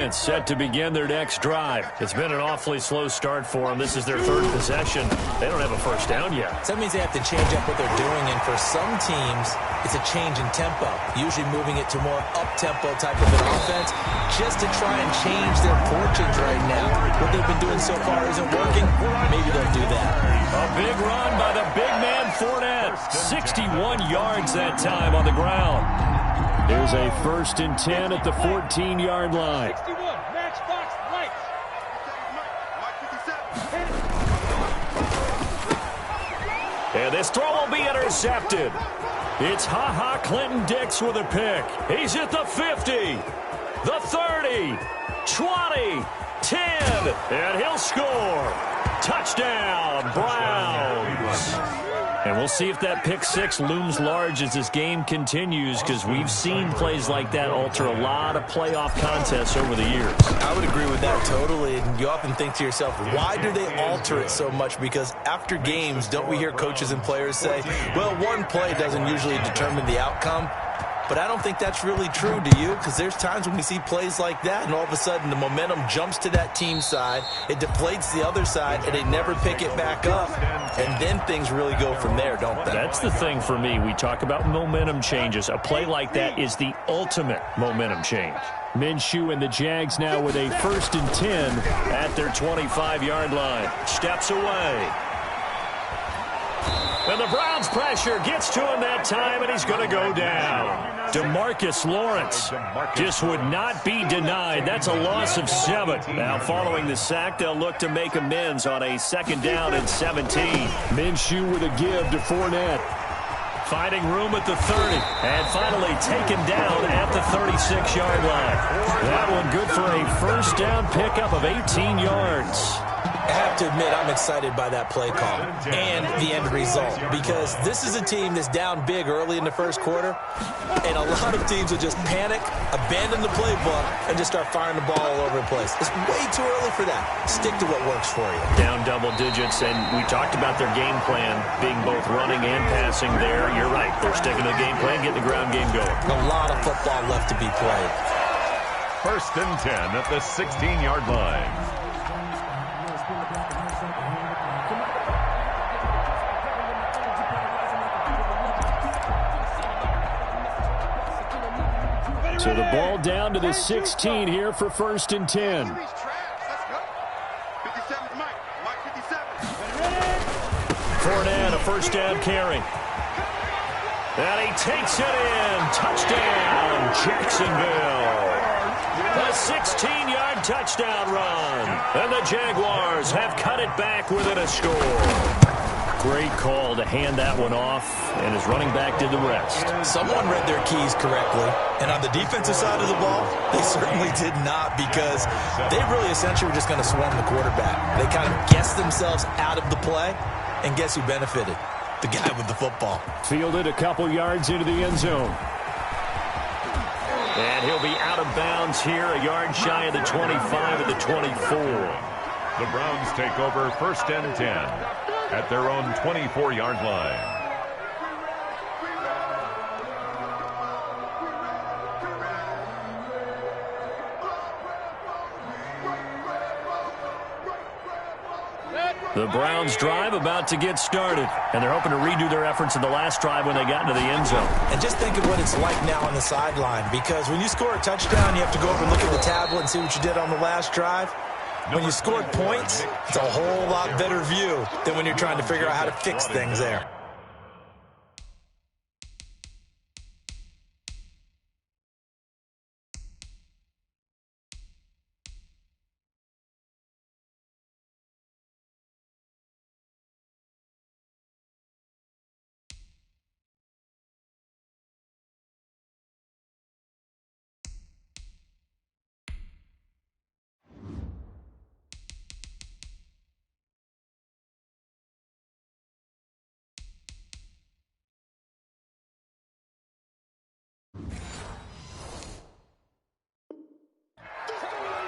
It's set to begin their next drive. It's been an awfully slow start for them. This is their third possession. They don't have a first down yet. So that means they have to change up what they're doing, and for some teams, it's a change in tempo, usually moving it to more up-tempo type of an offense just to try and change their fortunes right now. What they've been doing so far isn't working. Maybe they'll do that. A big run by the big man Fournette. 61 yards that time on the ground. There's a 1st and 10 at the 14-yard line. 61, matchbox lights. And this throw will be intercepted. It's Clinton-Dix with a pick. He's at the 50, the 30, 20, 10, and he'll score. Touchdown, Browns. And we'll see if that pick six looms large as this game continues, because we've seen plays like that alter a lot of playoff contests over the years. I would agree with that totally. And you often think to yourself, why do they alter it so much? Because after games, don't we hear coaches and players say, well, one play doesn't usually determine the outcome? But I don't think that's really true, do you? Because there's times when we see plays like that, and all of a sudden the momentum jumps to that team side, it deflates the other side, and they never pick it back up. And then things really go from there, don't they? That's the thing for me. We talk about momentum changes. A play like that is the ultimate momentum change. Minshew and the Jags now with a 1st and 10 at their 25-yard line. Steps away. And the Browns pressure gets to him that time, and he's going to go down. DeMarcus Lawrence just would not be denied. That's a loss of 7. Now following the sack, they'll look to make amends on a 2nd down and 17. Minshew with a give to Fournette. Finding room at the 30. And finally taken down at the 36-yard line. That one good for a 1st down pickup of 18 yards. I have to admit, I'm excited by that play call and the end result, because this is a team that's down big early in the first quarter, and a lot of teams will just panic, abandon the playbook, and just start firing the ball all over the place. It's way too early for that. Stick to what works for you. Down double digits, and we talked about their game plan being both running and passing there. You're right. They're sticking to the game plan, getting the ground game going. A lot of football left to be played. 1st and 10 at the 16-yard line. So the ball down to the 16 here for 1st and 10. Fournette, a 1st down carry. And he takes it in. Touchdown, Jacksonville. A 16-yard touchdown run. And the Jaguars have cut it back within a score. Great call to hand that one off, and his running back did the rest. Someone read their keys correctly, and on the defensive side of the ball, they certainly did not, because they really essentially were just going to swarm the quarterback. They kind of guessed themselves out of the play, and guess who benefited? The guy with the football. Fielded a couple yards into the end zone. And he'll be out of bounds here, a yard shy of the 25 at the 24. The Browns take over 1st and 10 at their own 24-yard line. The Browns drive about to get started, and they're hoping to redo their efforts in the last drive when they got into the end zone. And just think of what it's like now on the sideline, because when you score a touchdown, you have to go over and look at the tablet and see what you did on the last drive. When you scored points, it's a whole lot better view than when you're trying to figure out how to fix things there.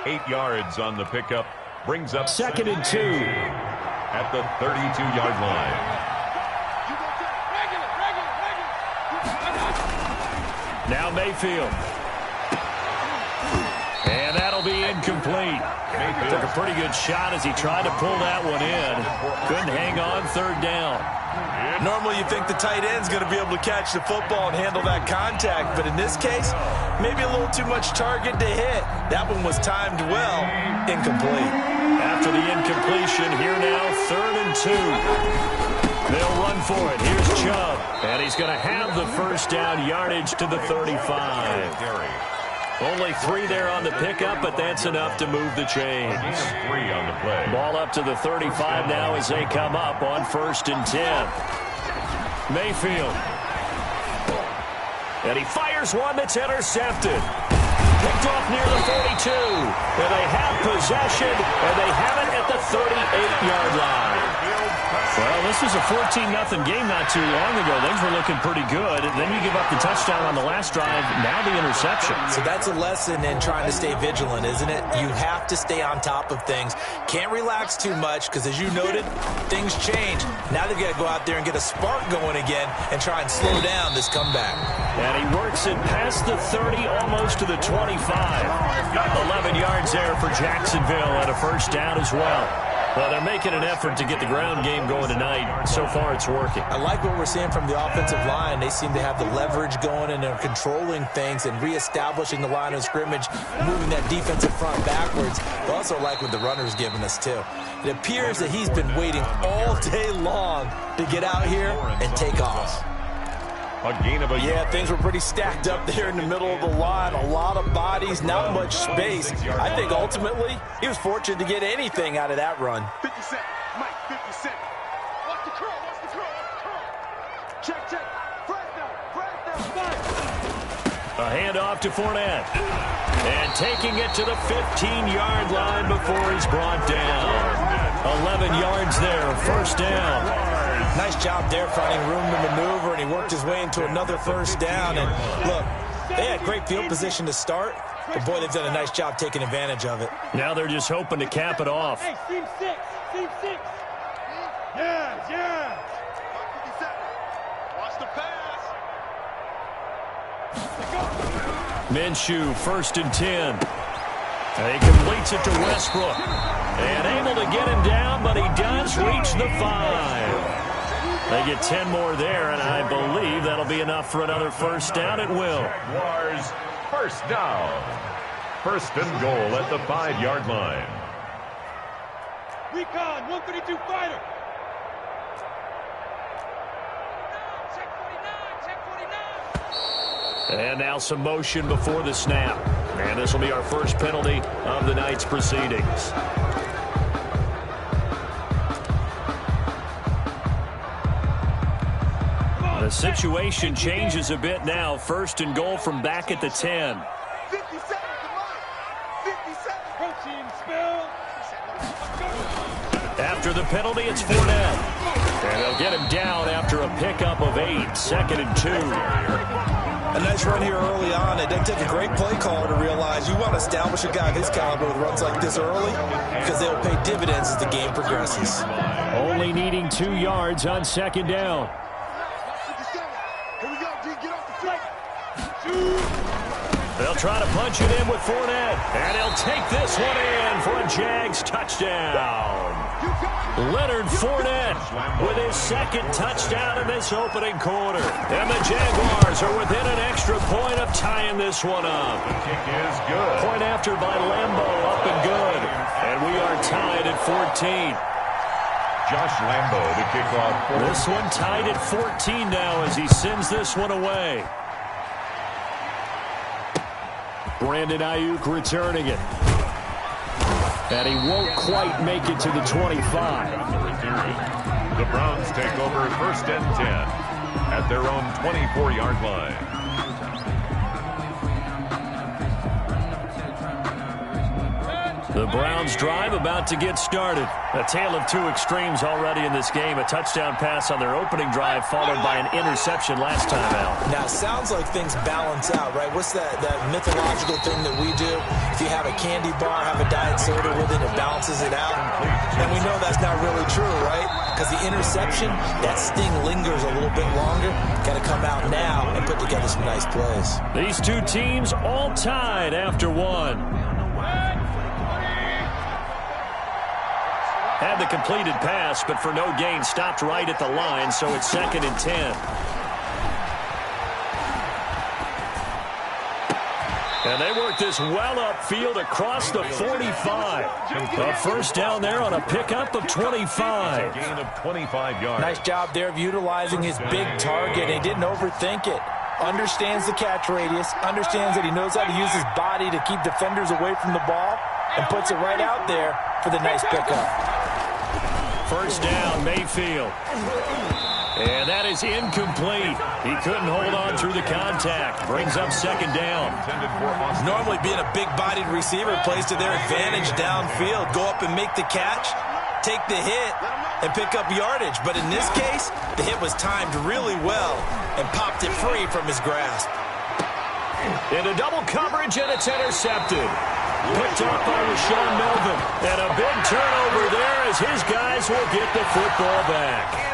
Eight yards on the pickup, brings up 2nd and 2 at the 32-yard line. Now Mayfield. And that'll be Took a pretty good shot as he tried to pull that one in. Couldn't hang on third down. Normally you think the tight end's going to be able to catch the football and handle that contact, but in this case, maybe a little too much target to hit. That one was timed well, incomplete. After the incompletion, here now, 3rd and 2. They'll run for it. Here's Chubb, and he's going to have the first down yardage to the 35. Only 3 there on the pickup, but that's enough to move the chains. 3 on the play. Ball up to the 35 now as they come up on 1st and 10. Mayfield. And he fires one that's intercepted. Picked off near the 42. And they have possession, and they have it at the 38-yard line. Well, this was a 14-0 game not too long ago. Things were looking pretty good. And then you give up the touchdown on the last drive, now the interception. So that's a lesson in trying to stay vigilant, isn't it? You have to stay on top of things. Can't relax too much because, as you noted, things change. Now they've got to go out there and get a spark going again and try and slow down this comeback. And he works it past the 30, almost to the 25. 11 yards there for Jacksonville and a first down as well. Well, they're making an effort to get the ground game going tonight. So far, it's working. I like what we're seeing from the offensive line. They seem to have the leverage going, and they're controlling things and reestablishing the line of scrimmage, moving that defensive front backwards. I also like what the runner's giving us, too. It appears that he's been waiting all day long to get out here and take off. Yeah, things were pretty stacked up there in the middle of the line. A lot of bodies, not much space. I think ultimately he was fortunate to get anything out of that run. 57, Mike, 57. Watch the curl, watch the curl, watch the curl. Check, check. Flag down, A handoff to Fournette. And taking it to the 15-yard line before he's brought down. 11 yards there, first down. Nice job there finding room to maneuver, and he worked his way into another first down. And look, they had great field position to start, but boy, they've done a nice job taking advantage of it. Now they're just hoping to cap it off. Hey, team 6, team 6. Yeah. Watch the pass. Minshew, 1st and 10. And he completes it to Westbrook. And able to get him down, but he does reach the 5. They get 10 more there, and I believe that'll be enough for another first down. It will. Jaguars, first down. 1st and goal at the 5-yard line. Recon, 132 fighter. Check 49. And now some motion before the snap. And this will be our first penalty of the night's proceedings. The situation changes a bit now. 1st and goal from back at the 10. 57 to Mike. 57. Protein spill. After the penalty, it's Fournette. And they'll get him down after a pickup of 8. 2nd and 2. A nice run here early on. It doesn't take a great play caller to realize you want to establish a guy of his caliber with runs like this early because they'll pay dividends as the game progresses. Only needing 2 yards on 2nd down. They'll try to punch it in with Fournette. And he'll take this one in for a Jags touchdown. Leonard Fournette with his 2nd touchdown in this opening quarter. And the Jaguars are within an extra point of tying this one up. The kick is good. Point after by Lambo, up and good. And we are tied at 14. Josh Lambo to kick off. This one tied at 14 now as he sends this one away. Brandon Ayuk returning it. And he won't quite make it to the 25. The Browns take over 1st and 10 at their own 24-yard line. The Browns drive about to get started. A tale of 2 extremes already in this game. A touchdown pass on their opening drive followed by an interception last time out. Now, it sounds like things balance out, right? What's that mythological thing that we do? If you have a candy bar, have a diet soda with it, it balances it out. And we know that's not really true, right? Because the interception, that sting lingers a little bit longer. Got to come out now and put together some nice plays. These 2 teams all tied after 1. Had the completed pass, but for no gain, stopped right at the line, so it's 2nd and 10. And they work this well upfield across the 45. A first down there on a pickup of 25. Gain of 25 yards. Nice job there of utilizing his big target. He didn't overthink it. Understands the catch radius, understands that he knows how to use his body to keep defenders away from the ball, and puts it right out there for the nice pickup. First down, Mayfield. And that is incomplete. He couldn't hold on through the contact. Brings up 2nd down. Normally being a big-bodied receiver plays to their advantage downfield. Go up and make the catch, take the hit, and pick up yardage. But in this case, the hit was timed really well and popped it free from his grasp. Into double coverage, and it's intercepted. Picked up by Rashawn Melvin. And a big turnover there as his guys will get the football back.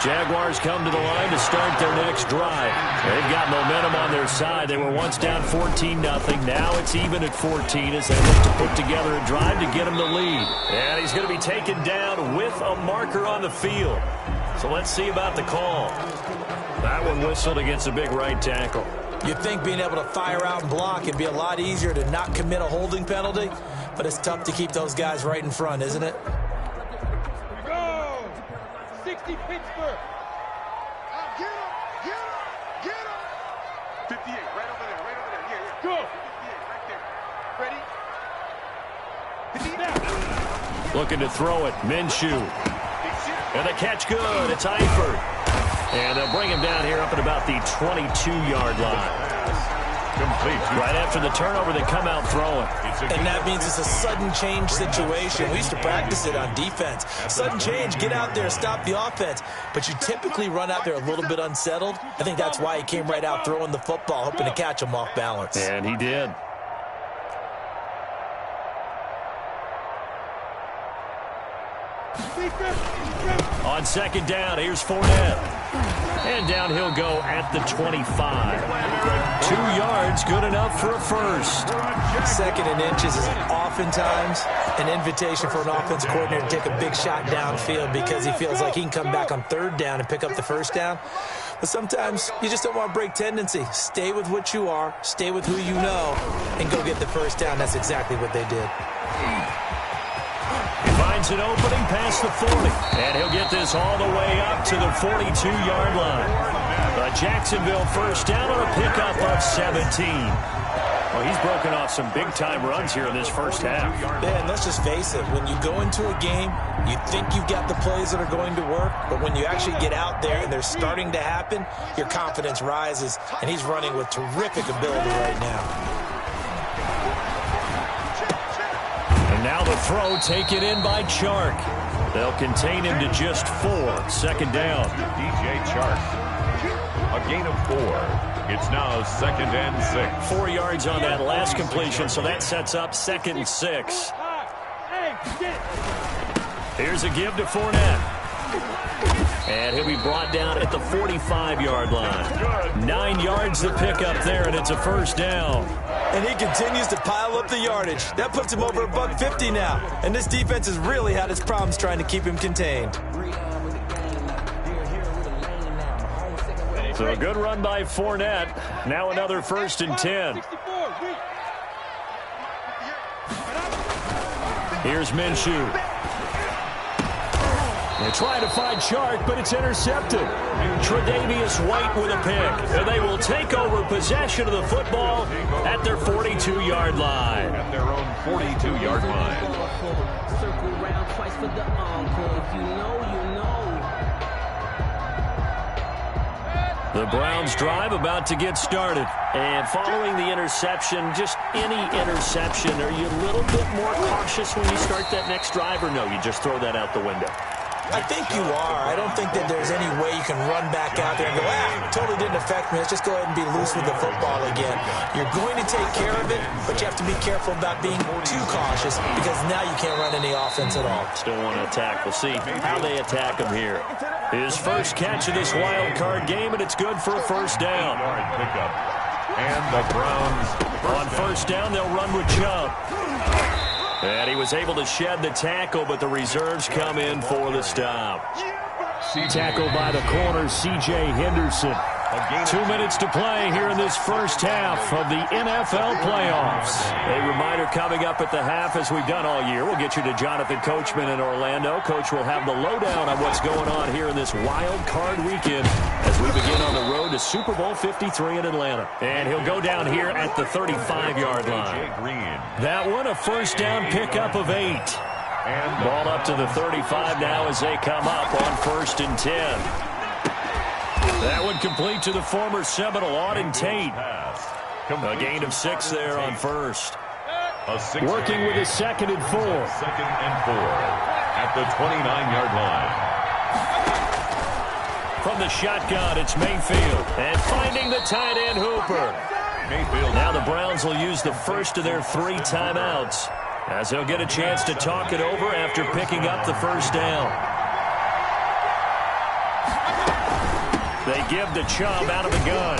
Jaguars come to the line to start their next drive. They've got momentum on their side. They were once down 14-0. Now it's even at 14 as they look to put together a drive to get him the lead. And he's going to be taken down with a marker on the field. So let's see about the call. That one whistled against a big right tackle. You'd think being able to fire out and block would be a lot easier to not commit a holding penalty, but it's tough to keep those guys right in front, isn't it? Go! 60 Pittsburgh. Get him! Get him! Get him! 58, right over there, right over there. Yeah. Go! 58, right there. Ready? 50 now. Looking to throw it, Minshew. And the catch good, it's Eifert. And they'll bring him down here up at about the 22-yard line. Complete. Right after the turnover, they come out throwing. And that means it's a sudden change situation. We used to practice it on defense. Sudden change, get out there, stop the offense. But you typically run out there a little bit unsettled. I think that's why he came right out throwing the football, hoping to catch him off balance. And he did. On 2nd down, here's Fournette. And down he'll go at the 25. 2 yards, good enough for a first. 2nd and inches is oftentimes an invitation for an offense coordinator to take a big shot downfield because he feels like he can come back on 3rd down and pick up the first down. But sometimes you just don't want to break tendency. Stay with what you are, stay with who you know, and go get the first down. That's exactly what they did. He finds an opening past the 40. And he'll get this all the way up to the 42-yard line. A Jacksonville first down on a pickup of 17. Well, he's broken off some big-time runs here in this first half. Yeah, and let's just face it. When you go into a game, you think you've got the plays that are going to work, but when you actually get out there and they're starting to happen, your confidence rises, and he's running with terrific ability right now. And now the throw taken in by Chark. They'll contain him to just 4. 2nd down. DJ Chark. A gain of 4. It's now 2nd and 6. 4 yards on that last completion, so that sets up 2nd and 6. Here's a give to Fournette. And he'll be brought down at the 45-yard line. 9 yards to pick up there, and it's a first down. And he continues to pile up the yardage. That puts him over $150 now. And this defense has really had its problems trying to keep him contained. So a good run by Fournette. Now another 1st and 10. Here's Minshew. They try to find Chark, but it's intercepted. Tre'Davious White with a pick. And they will take over possession of the football at their 42-yard line. At their own 42-yard line. Circle round twice for the encore. If you know, you know. The Browns drive about to get started. And following the interception, just any interception, are you a little bit more cautious when you start that next drive, or no, you just throw that out the window? I think you are. I don't think that there's any way you can run back out there and go, totally didn't affect me. Let's just go ahead and be loose with the football again. You're going to take care of it, but you have to be careful about being too cautious because now you can't run any offense at all. Still want to attack. We'll see how they attack him here. His first catch of this wild card game, and it's good for a first down. And the Browns on first down, they'll run with Chubb. And he was able to shed the tackle, but the reserves come in for the stop. Tackled by the corner, C.J. Henderson. 2 minutes to play here in this first half of the NFL playoffs. A reminder coming up at the half, as we've done all year. We'll get you to Jonathan Coachman in Orlando. Coach will have the lowdown on what's going on here in this wild card weekend as we begin on the road to Super Bowl 53 in Atlanta. And he'll go down here at the 35-yard line. That one, a first down pickup of 8. Ball up to the 35 now as they come up on 1st and 10. That one complete to the former Seminole, Auden Tate. A gain of 6 there on first. Working with a 2nd and 4. 2nd and 4 at the 29-yard line. From the shotgun, it's Mayfield. And finding the tight end, Hooper. Mayfield. Now the Browns will use the first of their 3 timeouts, as they'll get a chance to talk it over after picking up the first down. They give the Chubb out of the gun.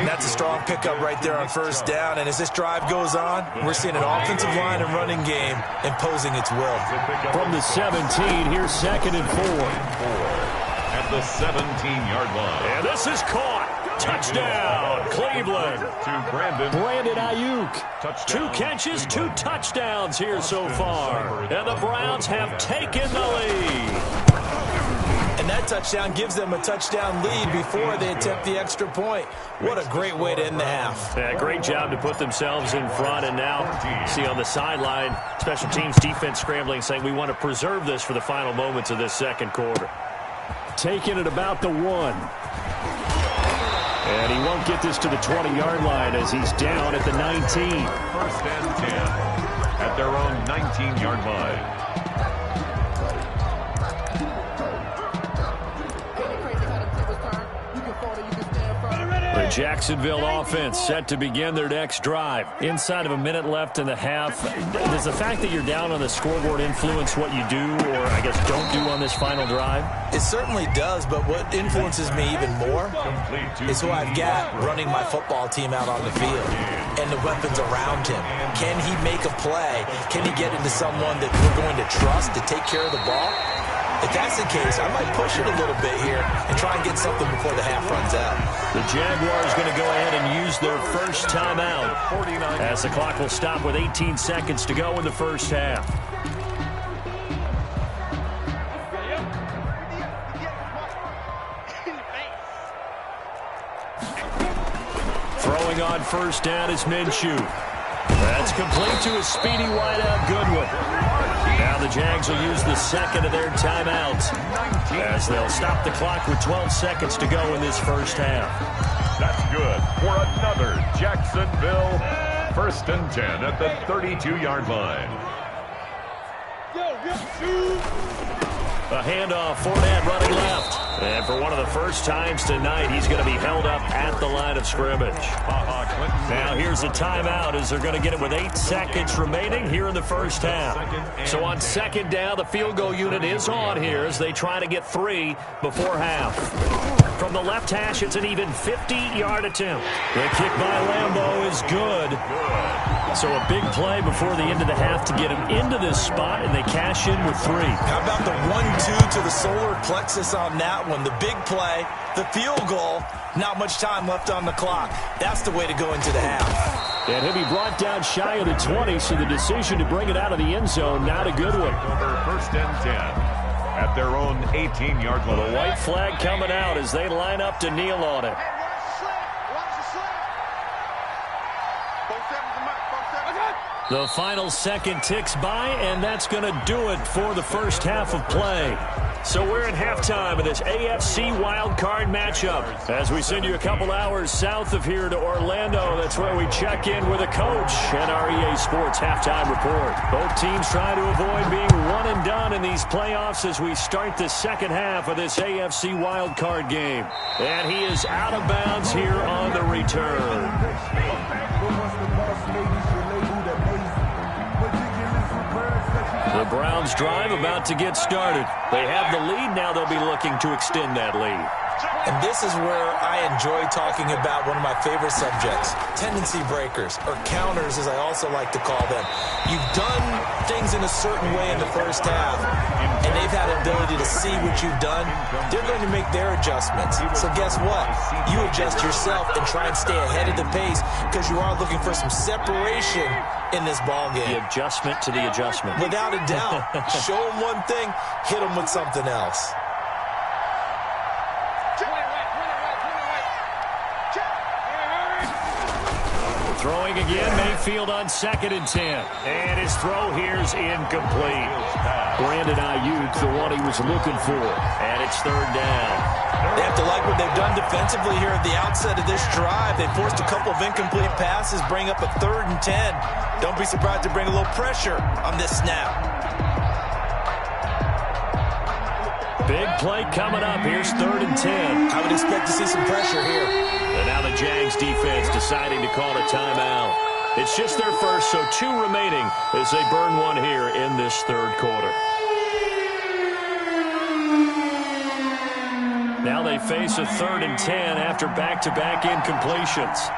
That's a strong pickup right there on first down. And as this drive goes on, we're seeing an offensive line and running game imposing its will. From the 17, here's 2nd and 4. At the 17-yard line. And this is caught. Touchdown, Cleveland. To Brandon Ayuk. Touchdown. 2 catches, 2 touchdowns here so far. And the Browns have taken the lead. And that touchdown gives them a touchdown lead before they attempt the extra point. What a great way to end the half. Yeah, great job to put themselves in front. And now, see on the sideline, special teams defense scrambling, saying we want to preserve this for the final moments of this second quarter. Taking it about the 1. And he won't get this to the 20-yard line as he's down at the 19. 1st and 10 at their own 19-yard line. The Jacksonville offense set to begin their next drive. Inside of a minute left in the half. Does the fact that you're down on the scoreboard influence what you do, or I guess don't do on this final drive? It certainly does, but what influences me even more is who I've got running my football team out on the field and the weapons around him. Can he make a play? Can he get into someone that we're going to trust to take care of the ball? If that's the case, I might push it a little bit here and try and get something before the half runs out. The Jaguars going to go ahead and use their first timeout as the clock will stop with 18 seconds to go in the first half. Throwing on first down is Minshew. That's complete to a speedy wideout Goodwin. Now the Jags will use the second of their timeouts as they'll stop the clock with 12 seconds to go in this first half. That's good for another Jacksonville 1st and 10 at the 32-yard line. A handoff, Fournette running left. And for one of the first times tonight, he's going to be held up at the line of scrimmage. Now here's a timeout as they're going to get it with 8 seconds remaining here in the first half. So on second down, the field goal unit is on here as they try to get 3 before half. From the left hash, it's an even 50-yard attempt. The kick by Lambeau is good. So a big play before the end of the half to get him into this spot, and they cash in with 3. How about the 1-2 to the solar plexus on that one? The big play, the field goal, not much time left on the clock. That's the way to go into the half. And he'll be brought down shy of the 20, so the decision to bring it out of the end zone, not a good one. Over 1st and 10 at their own 18-yard line. The white flag coming out as they line up to kneel on it. The final second ticks by, and that's going to do it for the first half of play. So we're at halftime of this AFC wildcard matchup. As we send you a couple hours south of here to Orlando, that's where we check in with a coach and our EA Sports halftime report. Both teams trying to avoid being one and done in these playoffs as we start the second half of this AFC wildcard game. And he is out of bounds here on the return. The Browns drive about to get started. They have the lead. Now they'll be looking to extend that lead. And this is where I enjoy talking about one of my favorite subjects, tendency breakers, or counters as I also like to call them. You've done things in a certain way in the first half, and they've had the ability to see what you've done. They're going to make their adjustments. So guess what? You adjust yourself and try and stay ahead of the pace because you are looking for some separation in this ball game. The adjustment to the adjustment. Without a doubt. Show them one thing, hit them with something else. Throwing again, Mayfield on 2nd and 10. And his throw here's incomplete. Brandon Ayuk, the one he was looking for. And it's 3rd down. They have to like what they've done defensively here at the outset of this drive. They forced a couple of incomplete passes, bring up a 3rd and 10. Don't be surprised to bring a little pressure on this snap. Big play coming up. Here's 3rd and 10. I would expect to see some pressure here. And now the Jags defense deciding to call a timeout. It's just their first, so 2 remaining as they burn one here in this 3rd quarter. Now they face a 3rd and 10 after back-to-back incompletions.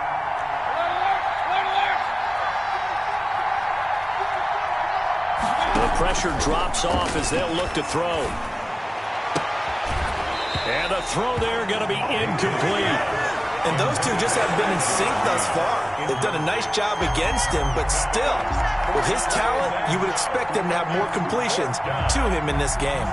The pressure drops off as they'll look to throw. And a throw there going to be incomplete. And those two just haven't been in sync thus far. They've done a nice job against him, but still, with his talent, you would expect them to have more completions to him in this game.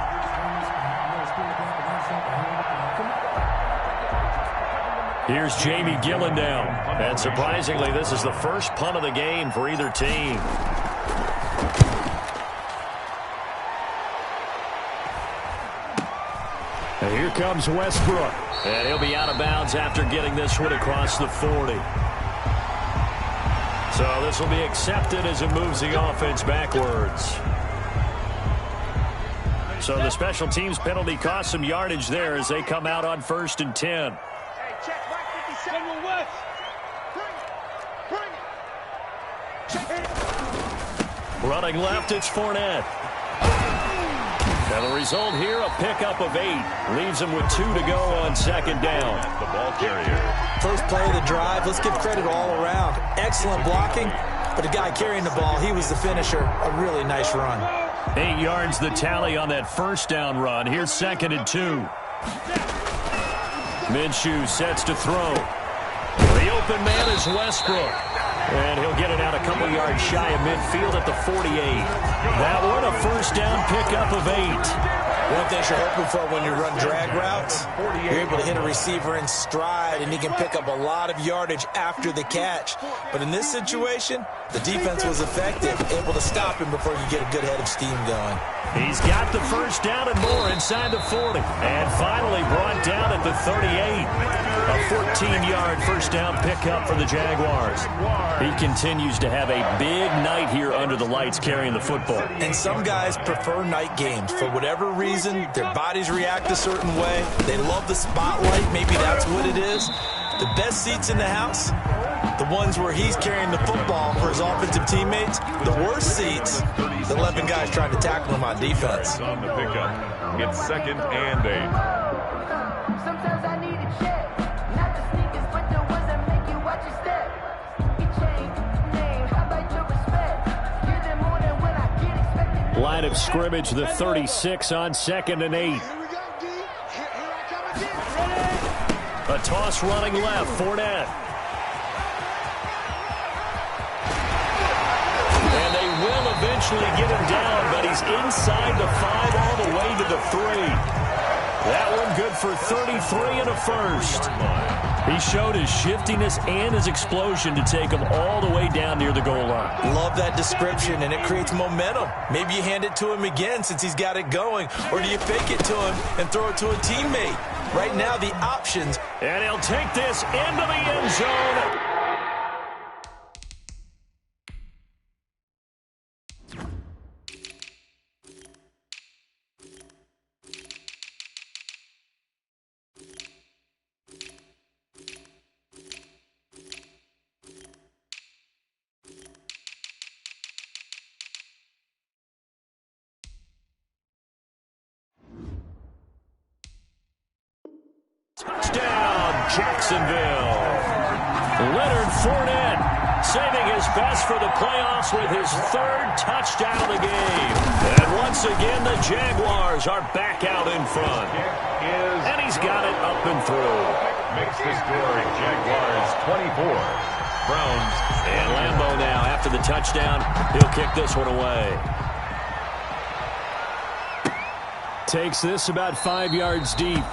Here's Jamie Gillen down. And surprisingly, this is the first punt of the game for either team. And here comes Westbrook. And he'll be out of bounds after getting this one across the 40. So this will be accepted as it moves the offense backwards. So the special teams penalty cost some yardage there as they come out on 1st and 10. Running left, it's Fournette. And the result here, a pickup of 8. Leaves him with 2 to go on 2nd down. The ball carrier. First play of the drive, let's give credit all around. Excellent blocking, but the guy carrying the ball, he was the finisher. A really nice run. 8 yards the tally on that 1st down run. Here's 2nd and 2. Minshew sets to throw. The open man is Westbrook. And he'll get it out a couple yards shy of midfield at the 48. That one, a 1st down pickup of 8. One thing you're hoping for when you run drag routes, you're able to hit a receiver in stride, and he can pick up a lot of yardage after the catch. But in this situation, the defense was effective, able to stop him before he could get a good head of steam going. He's got the 1st down and more inside the 40. And finally brought down at the 38. A 14-yard 1st down pickup for the Jaguars. He continues to have a big night here under the lights carrying the football. And some guys prefer night games. For whatever reason, their bodies react a certain way. They love the spotlight. Maybe that's what it is. The best seats in the house, the ones where he's carrying the football for his offensive teammates. The worst seats, the 11 guys trying to tackle him on defense. On the pickup. It's 2nd and 8. Sometimes I need a check, not the sneakers, but the ones that make you watch your step. You change name, how about your respect? Give them more than when I get expected. Line of scrimmage, the 36 on 2nd and 8. Here we go, D. Here I come again. A toss running left, Fournette. And they will eventually get him down, but he's inside the 5 all the way to the 3. That one good for 33 and a 1st. He showed his shiftiness and his explosion to take him all the way down near the goal line. Love that description, and it creates momentum. Maybe you hand it to him again since he's got it going, or do you fake it to him and throw it to a teammate? Right now, the options. And he'll take this into the end zone. Jacksonville. Leonard Fournette saving his best for the playoffs with his third touchdown of the game. And once again, the Jaguars are back out in front. And he's got it up and through. Makes the score Jaguars 24. Browns. And Lambeau now, after the touchdown, he'll kick this one away. Takes this about 5 yards deep.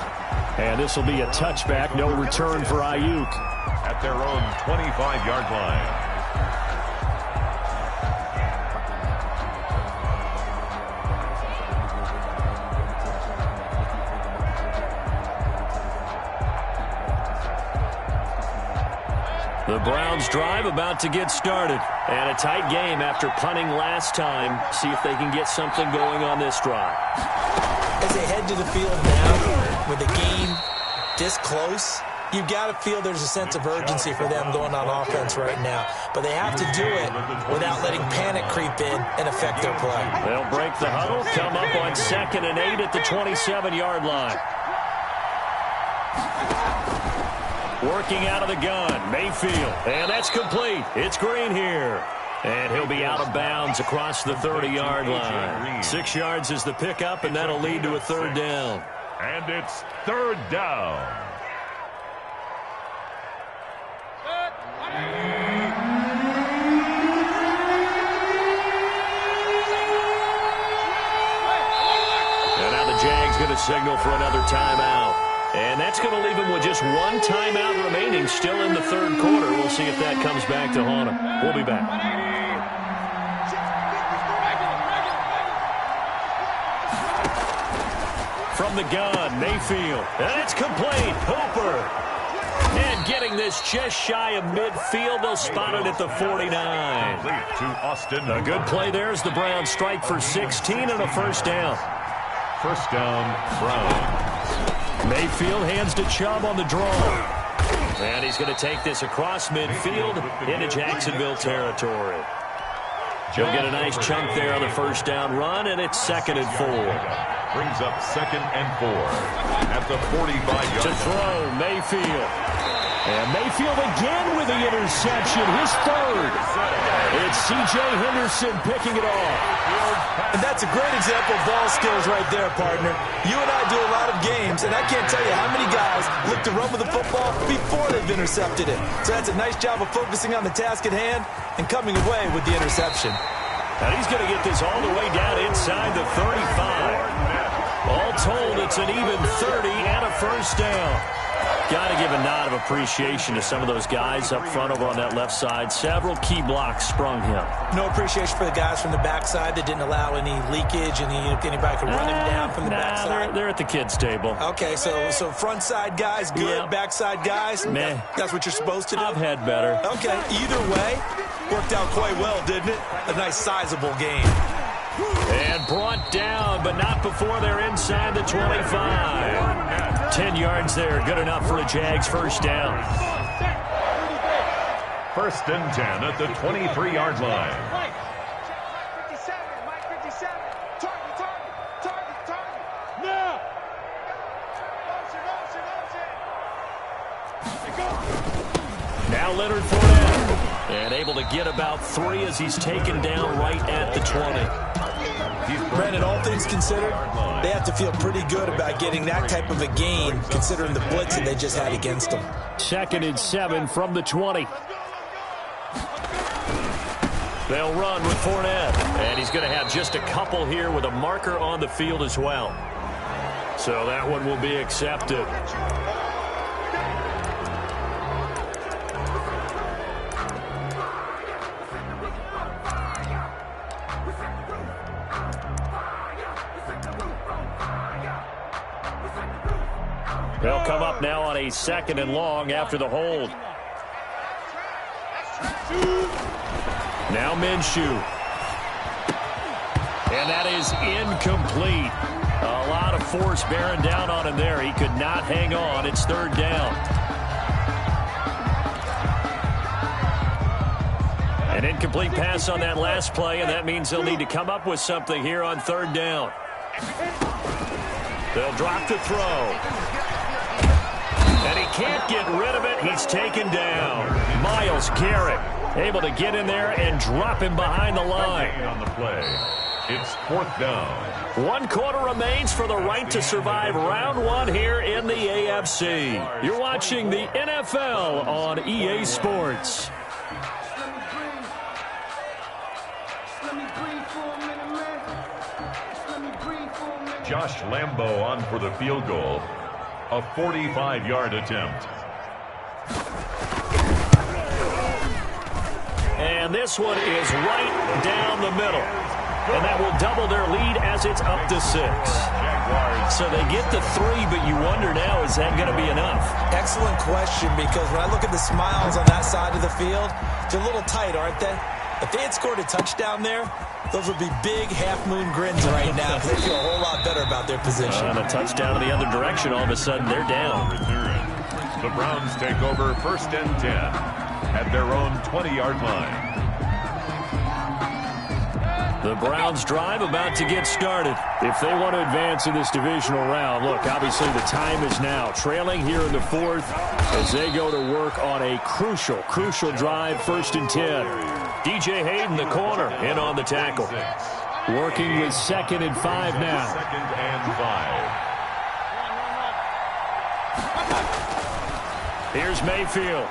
And this will be a touchback. No return for Ayuk. At their own 25-yard line. The Browns drive about to get started. And a tight game after punting last time. See if they can get something going on this drive. As they head to the field now, with the game this close, you've got to feel there's a sense of urgency for them going on offense right now. But they have to do it without letting panic creep in and affect their play. They'll break the huddle, come up on 2nd and 8 at the 27-yard line. Working out of the gun, Mayfield. And that's complete. It's Green here. And he'll be out of bounds across the 30-yard line. 6 yards is the pickup, and that'll lead to a third down. And it's third down. And now the Jags going to signal for another timeout. And that's going to leave him with just one timeout remaining still in the third quarter. We'll see if that comes back to haunt him. We'll be back. From the gun, Mayfield. And it's complete. Hooper. And getting this just shy of midfield. They'll spot it at the 49. To Austin. A good play there as the Browns strike for 16 and a first down. First down, Browns. Mayfield hands to Chubb on the draw. And he's going to take this across midfield into Jacksonville territory. He'll get a nice chunk there on the first down run, and it's 2nd and 4. Brings up 2nd and 4 at the 45-yard To throw, Mayfield. And Mayfield again with the interception, his third. It's C.J. Henderson picking it off. And that's a great example of ball skills right there, partner. You and I do a lot of games, and I can't tell you how many guys look to run with the football before they've intercepted it. So that's a nice job of focusing on the task at hand and coming away with the interception. And he's going to get this all the way down inside the 35. All told, it's an even 30 and a first down. Got to give a nod of appreciation to some of those guys up front over on that left side. Several key blocks sprung him. No appreciation for the guys from the backside that didn't allow any leakage, and anybody could run him down from the backside. They're at the kids' table. Okay, so front side guys, good. Yeah. Backside guys, meh. That's what you're supposed to do? I've had better. Okay, either way, worked out quite well, didn't it? A nice sizable game. And brought down, but not before they're inside the 25. 10 yards there, good enough for a Jags first down. First and 10 at the 23-yard line. Mike 57, Mike 57. Target. Now. Motion. Now Leonard Fournette. And able to get about 3 as he's taken down right at the 20. Brandon, all things considered, they have to feel pretty good about getting that type of a gain, considering the blitz that they just had against them. 2nd and 7 from the 20. They'll run with Fournette. And he's going to have just a couple here with a marker on the field as well. So that one will be accepted. They'll come up now on a 2nd and long after the hold. Now Minshew. And that is incomplete. A lot of force bearing down on him there. He could not hang on. It's 3rd down. An incomplete pass on that last play, and that means they'll need to come up with something here on 3rd down. They'll drop the throw. And he can't get rid of it. He's taken down. Myles Garrett able to get in there and drop him behind the line. On the play, it's 4th down. 1 quarter remains for the right to survive round 1 here in the AFC. You're watching the NFL on EA Sports. Josh Lambo on for the field goal. A 45-yard attempt. And this one is right down the middle. And that will double their lead as it's up to 6. So they get the 3, but you wonder now, is that going to be enough? Excellent question, because when I look at the smiles on that side of the field, they're a little tight, aren't they? If they had scored a touchdown there, those would be big half-moon grins right now, because they feel a whole lot better about their position. And a touchdown in the other direction, all of a sudden they're down. The Browns take over 1st and 10 at their own 20-yard line. The Browns drive about to get started. If they want to advance in this divisional round, look, obviously the time is now. Trailing here in the 4th as they go to work on a crucial drive, 1st and 10. DJ Hayden, the corner, in on the tackle. Working with 2nd and 5 now. 2nd and 5. Here's Mayfield.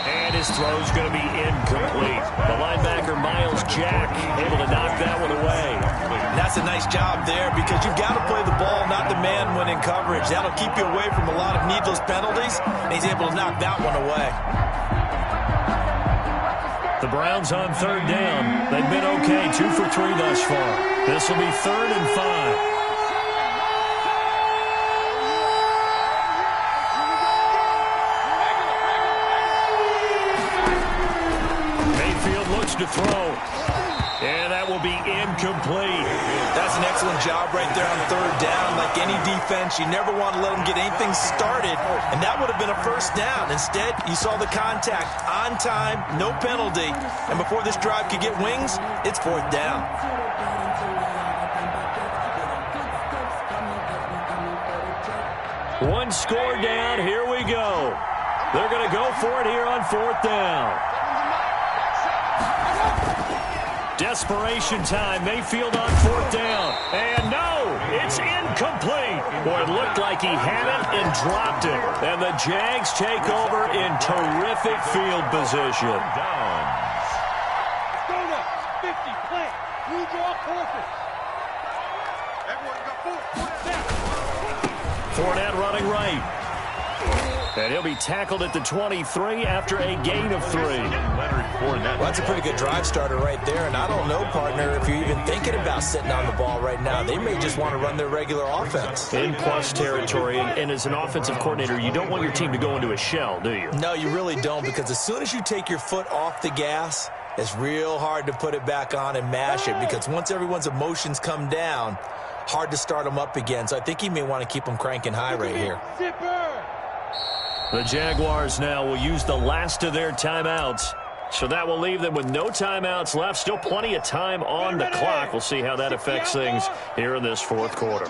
And his throw's going to be incomplete. The linebacker, Myles Jack, able to knock that one away. That's a nice job there, because you've got to play the ball, not the man when in coverage. That'll keep you away from a lot of needless penalties, and he's able to knock that one away. The Browns on 3rd down. They've been okay, 2 for 3 thus far. This will be 3rd and 5. To throw, and that will be incomplete. That's an excellent job right there on 3rd down. Like any defense, you never want to let them get anything started, and that would have been a 1st down. Instead, you saw the contact on time, no penalty, and before this drive could get wings, it's 4th down. One score down, here we go. They're going to go for it here on 4th down. Desperation time. Mayfield on 4th down. And no, it's incomplete. Boy, it looked like he had it and dropped it. And the Jags take over in terrific field position. Go now. 50, plant. You draw forfeit. Everyone got 4. Fournette running right. And he'll be tackled at the 23 after a gain of 3. Well, that's a pretty good drive starter right there. And I don't know, partner, if you're even thinking about sitting on the ball right now. They may just want to run their regular offense. In plus territory. And as an offensive coordinator, you don't want your team to go into a shell, do you? No, you really don't, because as soon as you take your foot off the gas, it's real hard to put it back on and mash it, because once everyone's emotions come down, hard to start them up again. So I think he may want to keep them cranking high right here. The Jaguars now will use the last of their timeouts. So that will leave them with no timeouts left. Still plenty of time on the clock. We'll see how that affects things here in this 4th quarter.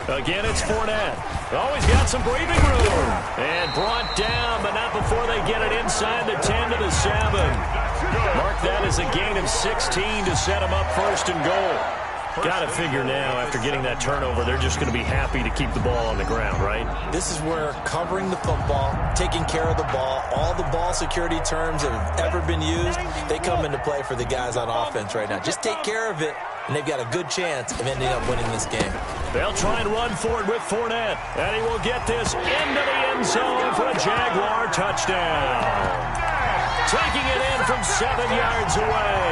Again, it's Fournette. Always got some breathing room. And brought down, but not before they get it inside the 10 to the 7. Mark that as a gain of 16 to set them up 1st and goal. Got to figure now, after getting that turnover, they're just going to be happy to keep the ball on the ground, right? This is where covering the football, taking care of the ball, all the ball security terms that have ever been used, they come into play for the guys on offense right now. Just take care of it, and they've got a good chance of ending up winning this game. They'll try and run for it with Fournette, and he will get this into the end zone for a Jaguar touchdown. Taking it in from 7 yards away.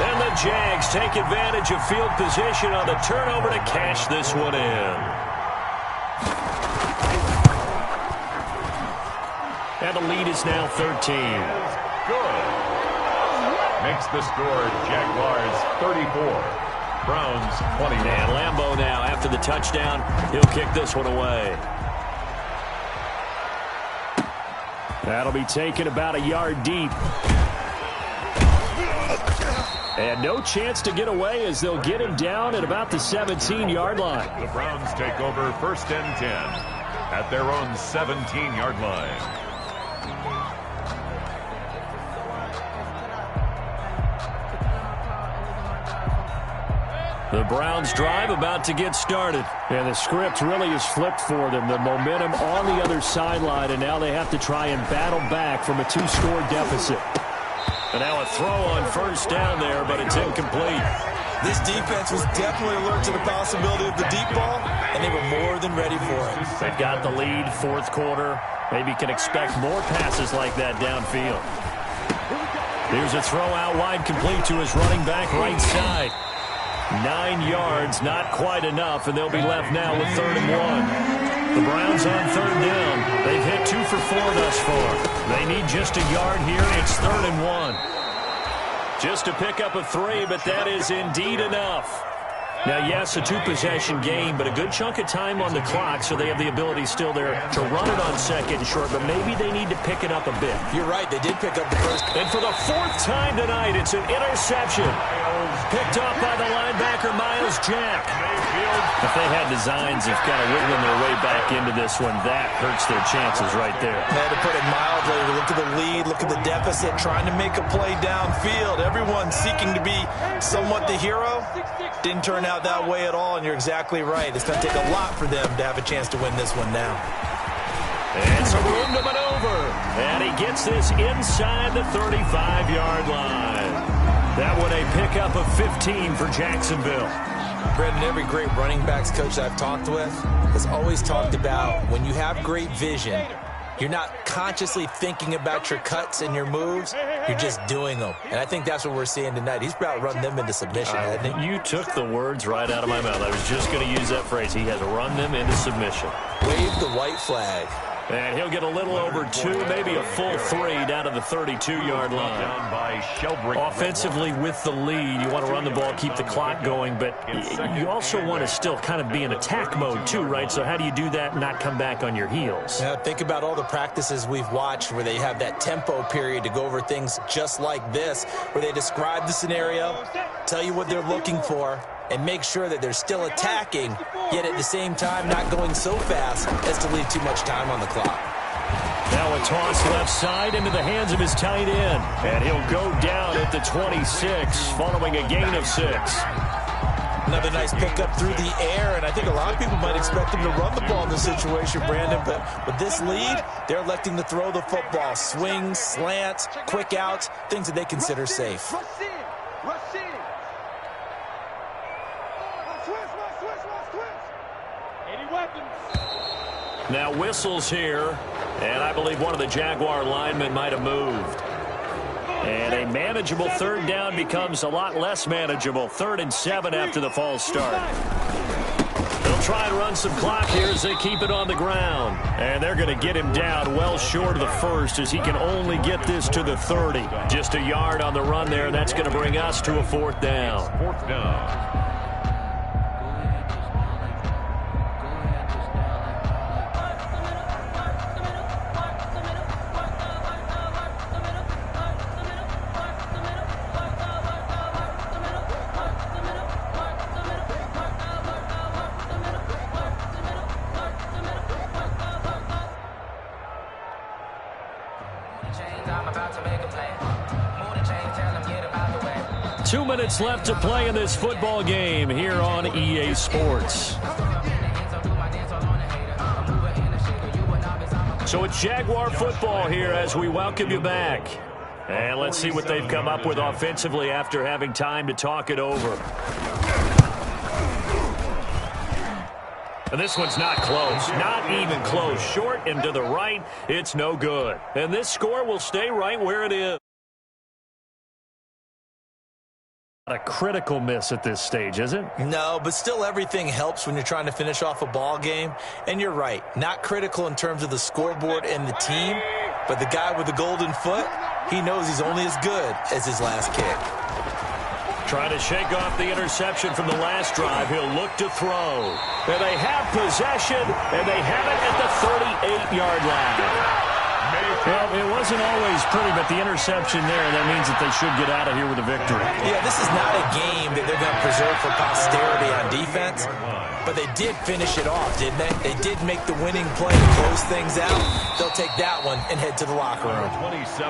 And the Jags take advantage of field position on the turnover to cash this one in. And the lead is now 13. Good. Makes the score Jaguars 34. Browns 20. And Lambo now, after the touchdown, he'll kick this one away. That'll be taken about a yard deep. And no chance to get away as they'll get him down at about the 17-yard line. The Browns take over 1st and 10 at their own 17-yard line. The Browns drive about to get started. And the script really is flipped for them. The momentum on the other sideline, and now they have to try and battle back from a 2-score deficit. And now a throw on 1st down there, but it's incomplete. This defense was definitely alert to the possibility of the deep ball, and they were more than ready for it. They've got the lead, 4th quarter. Maybe can expect more passes like that downfield. Here's a throw out wide, complete to his running back right side. 9 yards, not quite enough, and they'll be left now with 3rd and 1. The Browns on 3rd down. They've hit 2 for 4 thus far. They need just a yard here. It's 3rd and 1. Just to pick up a 3, but that is indeed enough. Now, yes, a 2-possession game, but a good chunk of time on the clock, so they have the ability still there to run it on 2nd and short, but maybe they need to pick it up a bit. You're right, they did pick up the first. And for the 4th time tonight, it's an interception. Picked off by the linebacker, Miles Jack. If they had designs of kind of wiggling their way back into this one, that hurts their chances right there. They had to put it mildly. Look at the lead, look at the deficit, trying to make a play downfield. Everyone seeking to be somewhat the hero. Didn't turn out that way at all, and you're exactly right. It's going to take a lot for them to have a chance to win this one now. And some room to maneuver. And he gets this inside the 35-yard line. That one a pickup of 15 for Jacksonville. Brandon, every great running backs coach I've talked with has always talked about when you have great vision, you're not consciously thinking about your cuts and your moves. You're just doing them. And I think that's what we're seeing tonight. He's about run them into submission, hasn't he? You took the words right out of my mouth. I was just going to use that phrase. He has run them into submission. Wave the white flag. And he'll get a little over 2, maybe a full 3 down to the 32-yard line. Down by Sheldrick. Offensively with the lead, you want to run the ball, keep the clock going, but you also want to still kind of be in attack mode too, right? So how do you do that and not come back on your heels? Now, think about all the practices we've watched where they have that tempo period to go over things just like this, where they describe the scenario, tell you what they're looking for, and make sure that they're still attacking, yet at the same time not going so fast as to leave too much time on the clock. Now a toss left side into the hands of his tight end. And he'll go down at the 26 following a gain of 6. Another nice pickup through the air, and I think a lot of people might expect them to run the ball in this situation, Brandon, but with this lead, they're electing to throw the football. Swings, slants, quick outs, things that they consider safe. Rush in. Any weapons? Now whistles here, and I believe one of the Jaguar linemen might have moved. And a manageable 3rd down becomes a lot less manageable. 3rd and 7 after the false start. They'll try and run some clock here as they keep it on the ground. And they're going to get him down well short of the 1st as he can only get this to the 30. Just a yard on the run there, and that's going to bring us to a 4th down. 4th down. I'm about to make a play. Move the chain, tell them get about the way. 2 minutes left to play in this football game here on EA Sports. So it's Jaguar football here as we welcome you back. And let's see what they've come up with offensively after having time to talk it over. And this one's not close, not even close. Short and to the right, it's no good. And this score will stay right where it is. Not a critical miss at this stage, is it? No, but still everything helps when you're trying to finish off a ball game. And you're right, not critical in terms of the scoreboard and the team, but the guy with the golden foot, he knows he's only as good as his last kick. Trying to shake off the interception from the last drive. He'll look to throw. And they have possession, and they have it at the 38-yard line. Well, it wasn't always pretty, but the interception there, that means that they should get out of here with a victory. Yeah, this is not a game that they're going to preserve for posterity on defense, but they did finish it off, didn't they? They did make the winning play to close things out. They'll take that one and head to the locker room.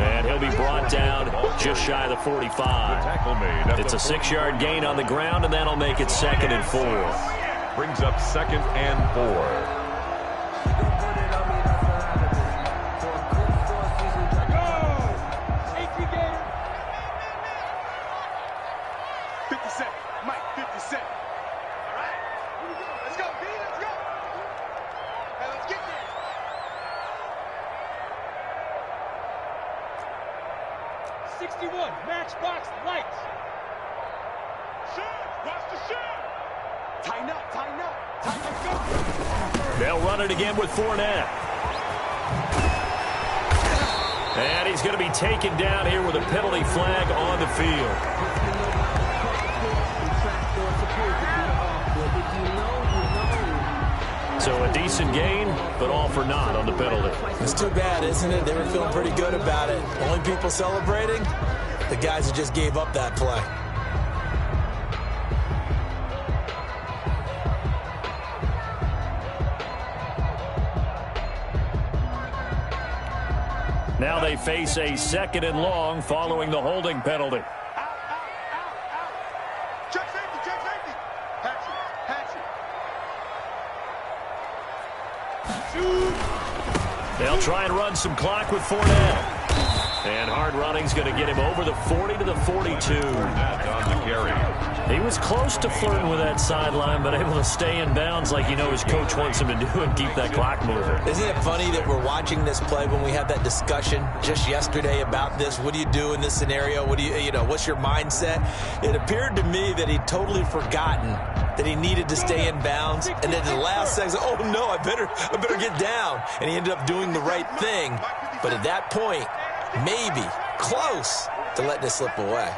And he'll be brought down just shy of the 45. It's a 6-yard gain on the ground, and that'll make it 2nd and 4. Brings up 2nd and 4. Matchbox lights. Shoot! Watch the shoot! Tighten up, tighten up. Let's go. They'll run it again with Fournette. And he's going to be taken down here with a penalty flag on the field. So a decent gain, but all for naught on the penalty. It's too bad, isn't it? They were feeling pretty good about it. Only people celebrating? The guys who just gave up that play. Now they face a 2nd and long following the holding penalty. Out. Check safety. Hatch it. Shoot. They'll try and run some clock with Fournette. And hard running's going to get him over the 40 to the 42. On the carry. He was close to flirting with that sideline, but able to stay in bounds like his coach wants him to do and keep that clock moving. Isn't it funny that we're watching this play when we had that discussion just yesterday about this? What do you do in this scenario? What do what's your mindset? It appeared to me that he'd totally forgotten that he needed to stay in bounds, and then the last second, oh no, I better get down. And he ended up doing the right thing. But at that point, maybe close to letting it slip away.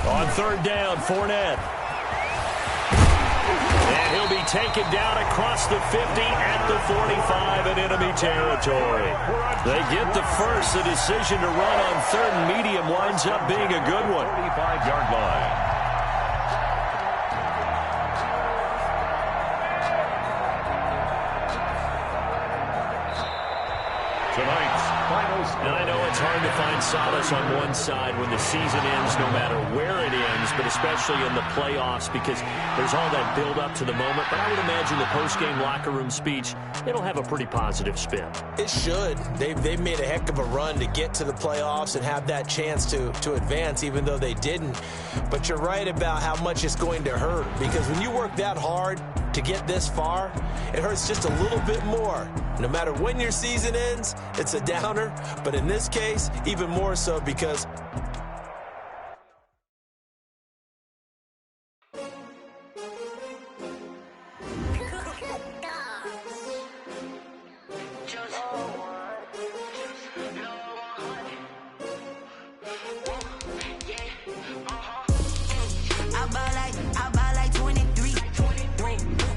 On 3rd down, Fournette. And he'll be taken down across the 50 at the 45 in enemy territory. They get the first. The decision to run on 3rd and medium winds up being a good one. 45-yard line. Tonight's final score. And I know it's hard to find solace on one side when the season ends, no matter where it ends, but especially in the playoffs, because there's all that build-up to the moment. But I would imagine the post-game locker room speech, it'll have a pretty positive spin. It should. They've made a heck of a run to get to the playoffs and have that chance to advance, even though they didn't. But you're right about how much it's going to hurt, because when you work that hard to get this far, it hurts just a little bit more. No matter when your season ends, it's a downer. But in this case, even more so because I buy like 23.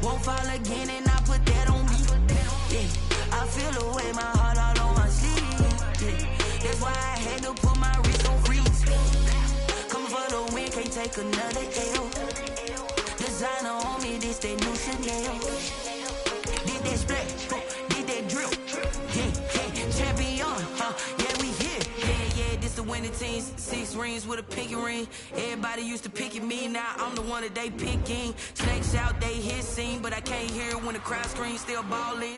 Won't fall again and I put that on me. Yeah, I feel the way, my heart all on my sleeve. Yeah, that's why I had to put my wrist on freeze. Coming for the win, can't take another L. Designer on me, this that new Chanel. Did that splash, did that drill. Yeah, champion, yeah, we here. Yeah, this the winning team. 6 rings with a pinky ring. Everybody used to picking me, now I'm the one that they picking. Snakes out, they hissing, but I can't hear it when the crowd screams, still ballin'.